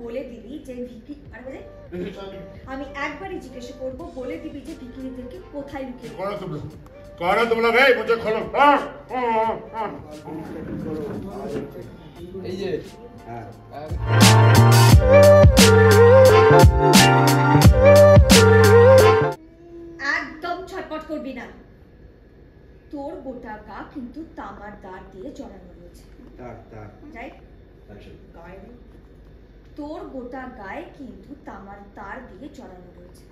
বলে দিবি যে আমি একবারই জিজ্ঞাসা করব, বলে দিবি যে ভিখিরিদেরকে কোথায় লুকিয়ে कौन तुम लोग? मुझे खोलो। একদম ছটপট করবি না। তোর গোটা গা কিন্তু তামার দাঁড় দিয়ে জড়ানো রয়েছে। তোর গোটা গায়ে কিন্তু তামার তার দিয়ে জড়ানো রয়েছে,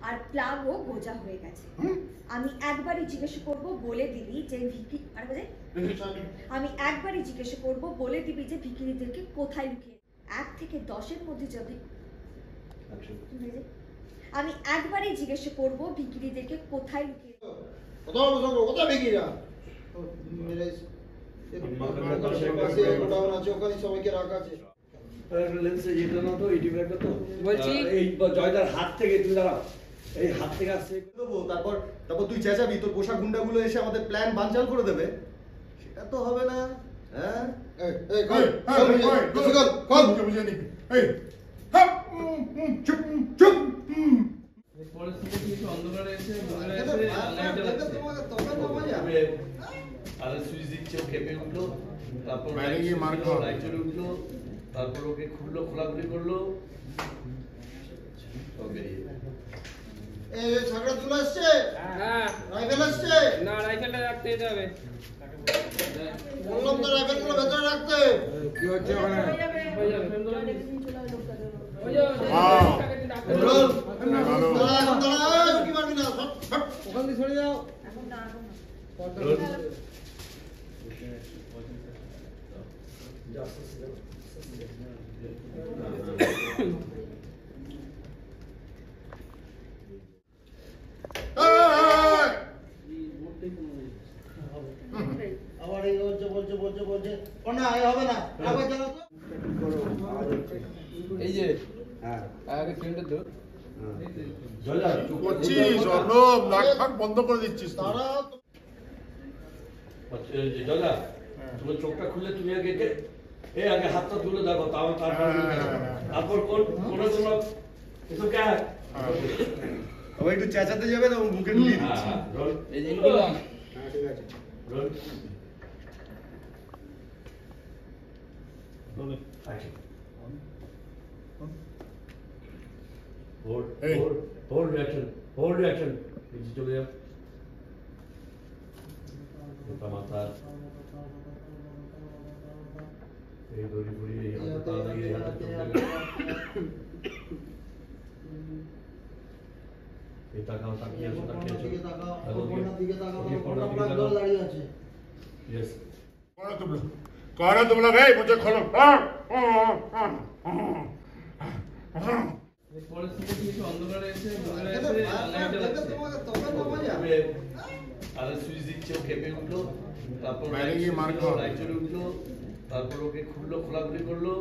আর প্লাগও গোজা হয়ে গেছে। আমি একবারই জিজ্ঞাসা করব, বলে দিবি যে আমি একবারই জিজ্ঞাসা করব, বলে দিবি যে ভিখিরিদেরকে কোথায় লুকিয়ে। 1 থেকে 10-এর মধ্যে যদি আমি একবারই জিজ্ঞাসা করব, ভিখিরিদেরকে কোথায় লুকিয়ে। কোথায় ভিখিরিরা? সবাইকে রাখা আছে। জয়দার হাত থেকে তুই দাঁড়াও, এই হাত থেকে আসছে দেবো, তারপর তুই চেঁচাবি, তোর পোশাক গুন্ডাগুলো এসে আমাদের প্ল্যান বানচাল করে দেবে। সেটা তো হবে না। হ্যাঁ সুইচ দিচ্ছে, ও কেঁপে উঠলো, তারপর লাইট চলে উঠলো, তারপর ওকে খুললো, খোলাখুলি করলো, ঝগড়া তুলে আসছে। রাইফেল আসছে না, রাইফেলটা রাখতে হবে। বললাম তো রাইফেল গুলো ভেতরে রাখতে। কি হচ্ছে ওখানে? কি মারবি না, ওখান দিয়ে সরে যাও। আবার এই বলছে না, হবে না। আবার জানো তো এই যে আগে ফ্রেন্ডের তো বন্ধ করে দিচ্ছিস তারা। তোমার চোখটা খুললে তুমি আগে হাতটা তুলে দেখো, তারপর একটু চেঁচাতে যাবে না, মুখে ঢুকিয়ে দিচ্ছি। Hold reaction. চলে যাও। মাথা এই দড়ি ফুড়ি এই তাকাও, তাকিয়ে আছো, দাঁড়িয়ে আছে। यस कौन तुम लोग? मुझे खोलो। সুইচ দিচ্ছে, ও কেঁপে উঠলো, তারপর লাইট চলে উঠলো, তারপর ওকে খুললো, খোলাখুলি করলো,